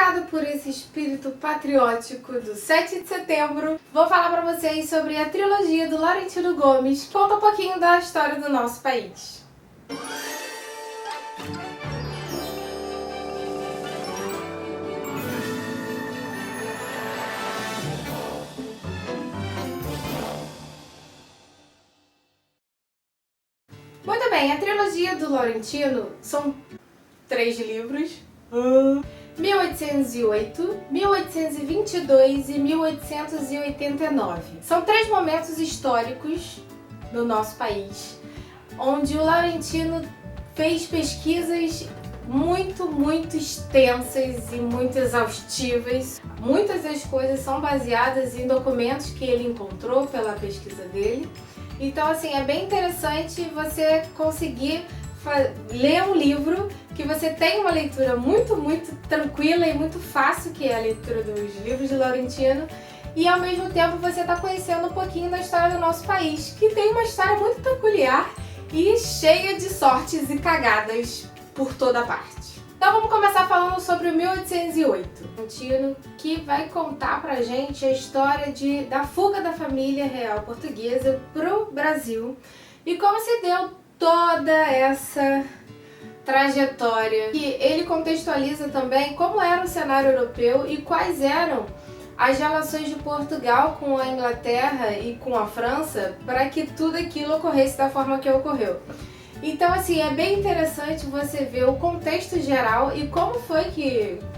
Tocada por esse espírito patriótico do 7 de setembro, vou falar para vocês sobre a trilogia do Laurentino Gomes, que conta um pouquinho da história do nosso país. Muito bem, a trilogia do Laurentino são 3 livros. 1808, 1822 e 1889. São 3 momentos históricos do nosso país, onde o Laurentino fez pesquisas muito extensas e muito exaustivas. Muitas das coisas são baseadas em documentos que ele encontrou pela pesquisa dele. Então, assim, é bem interessante você conseguir ler um livro que você tem uma leitura muito tranquila e muito fácil, que é a leitura dos livros de Laurentino, e ao mesmo tempo você está conhecendo um pouquinho da história do nosso país, que tem uma história muito peculiar e cheia de sortes e cagadas por toda parte. Então vamos começar falando sobre o 1808, Laurentino, que vai contar pra gente a história da fuga da família real portuguesa pro Brasil e como se deu toda essa trajetória. E ele contextualiza também como era o cenário europeu e quais eram as relações de Portugal com a Inglaterra e com a França para que tudo aquilo ocorresse da forma que ocorreu. Então, assim, é bem interessante você ver o contexto geral e como foi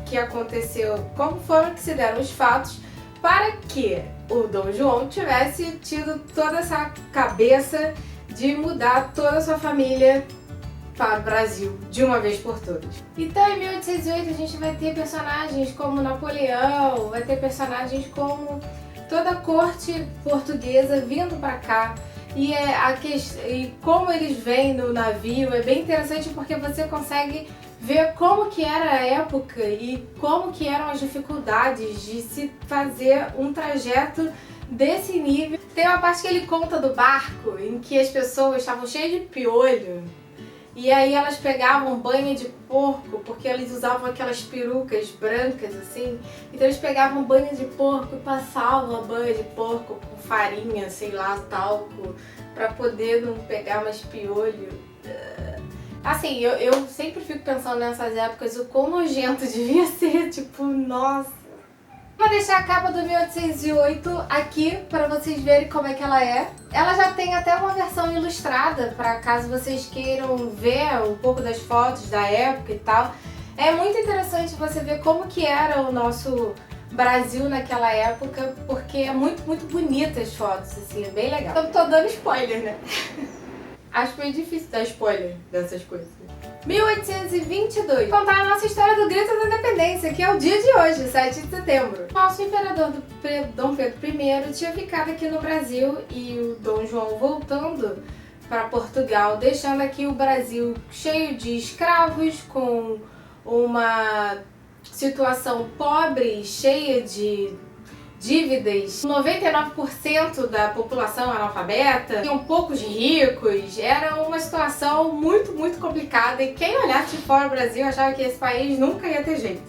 que aconteceu, como foram que se deram os fatos para que o Dom João tivesse tido toda essa cabeça de mudar toda a sua família para o Brasil, de uma vez por todas. Então, em 1808 a gente vai ter personagens como Napoleão, vai ter personagens como toda a corte portuguesa vindo para cá. E como eles vêm no navio é bem interessante porque você consegue ver como que era a época e como que eram as dificuldades de se fazer um trajeto desse nível. Tem uma parte que ele conta do barco em que as pessoas estavam cheias de piolho e aí elas pegavam banha de porco, porque eles usavam aquelas perucas brancas assim, então eles pegavam banha de porco e passavam a banha de porco com farinha, sei lá, talco, pra poder não pegar mais piolho. Assim, eu sempre fico pensando nessas épocas o quão nojento devia ser, tipo, nossa. Vou deixar a capa do 1808 aqui para vocês verem como é que ela é. Ela já tem até uma versão ilustrada, para caso vocês queiram ver um pouco das fotos da época e tal. É muito interessante você ver como que era o nosso Brasil naquela época, porque é muito bonita as fotos, assim, é bem legal. Eu tô dando spoiler, né? Acho meio difícil dar spoiler dessas coisas. 1822. Contar a nossa história do Grito da Independência, que é o dia de hoje, 7 de setembro. Nosso imperador Dom Pedro I tinha ficado aqui no Brasil e o Dom João voltando para Portugal, deixando aqui o Brasil cheio de escravos, com uma situação pobre, cheia de dívidas, 99% da população analfabeta, tinham poucos ricos, era uma situação muito complicada e quem olhasse de fora do Brasil achava que esse país nunca ia ter jeito.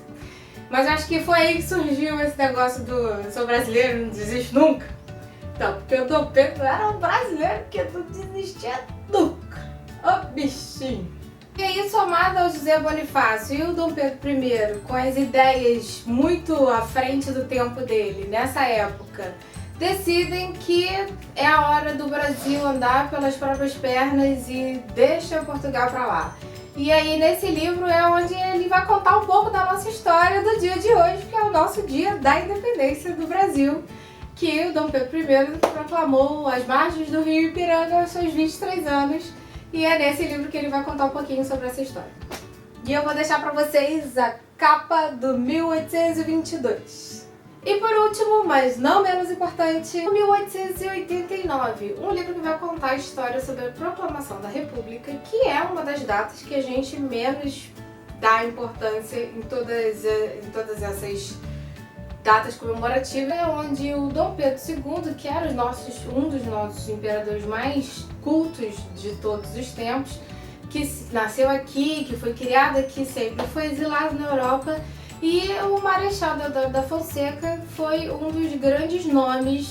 Mas acho que foi aí que surgiu esse negócio do sou brasileiro, não desisto nunca. Então, porque o Dom Pedro era um brasileiro que não desistia nunca. Ô bichinho! E aí, somado ao José Bonifácio e o Dom Pedro I, com as ideias muito à frente do tempo dele, nessa época, decidem que é a hora do Brasil andar pelas próprias pernas e deixa Portugal pra lá. E aí, nesse livro é onde ele vai contar um pouco da nossa história do dia de hoje, que é o nosso dia da independência do Brasil, que o Dom Pedro I proclamou às margens do rio Ipiranga aos seus 23 anos. E é nesse livro que ele vai contar um pouquinho sobre essa história. E eu vou deixar pra vocês a capa do 1822. E por último, mas não menos importante, 1889, um livro que vai contar a história sobre a proclamação da República, que é uma das datas que a gente menos dá importância em todas essas datas comemorativas, onde o Dom Pedro II, que era um dos nossos imperadores mais cultos de todos os tempos, que nasceu aqui, que foi criado aqui, sempre foi exilado na Europa, E o Marechal Deodoro da Fonseca foi um dos grandes nomes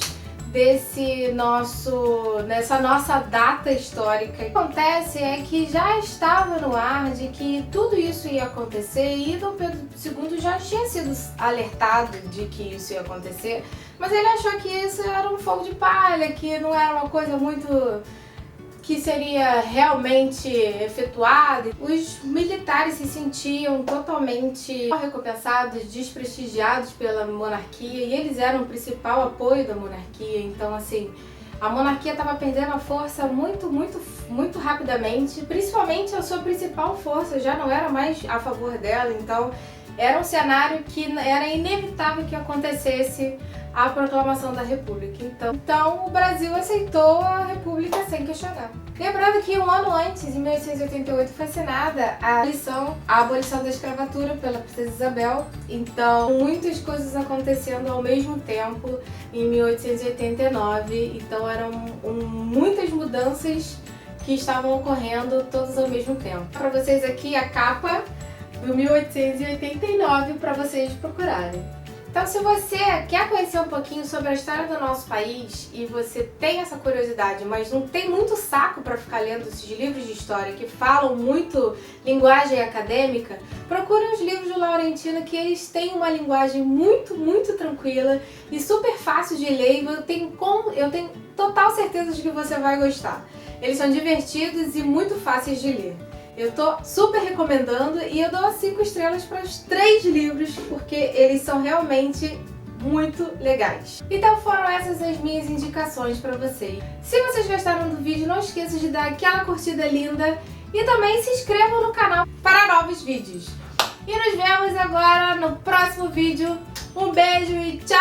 nessa nossa data histórica. O que acontece é que já estava no ar de que tudo isso ia acontecer e Dom Pedro II já tinha sido alertado de que isso ia acontecer, mas ele achou que isso era um fogo de palha, que não era uma coisa muito que seria realmente efetuado. Os militares se sentiam totalmente recompensados, desprestigiados pela monarquia, e eles eram o principal apoio da monarquia. Então, assim, a monarquia estava perdendo a força muito rapidamente, principalmente a sua principal força já não era mais a favor dela. Então era um cenário que era inevitável que acontecesse a proclamação da República. Então o Brasil aceitou a República sem questionar. Lembrando que um ano antes, em 1888, foi assinada a abolição da escravatura pela Princesa Isabel. Então, muitas coisas acontecendo ao mesmo tempo em 1889. Então, eram muitas mudanças que estavam ocorrendo todas ao mesmo tempo. Para vocês aqui a capa do 1889 para vocês procurarem. Então, se você quer conhecer um pouquinho sobre a história do nosso país e você tem essa curiosidade, mas não tem muito saco para ficar lendo esses livros de história que falam muito linguagem acadêmica, procure os livros do Laurentino, que eles têm uma linguagem muito tranquila e super fácil de ler, e eu tenho total certeza de que você vai gostar. Eles são divertidos e muito fáceis de ler. Eu tô super recomendando e eu dou 5 estrelas para os 3 livros, porque eles são realmente muito legais. Então foram essas as minhas indicações para vocês. Se vocês gostaram do vídeo, não esqueça de dar aquela curtida linda e também se inscrevam no canal para novos vídeos. E nos vemos agora no próximo vídeo. Um beijo e tchau!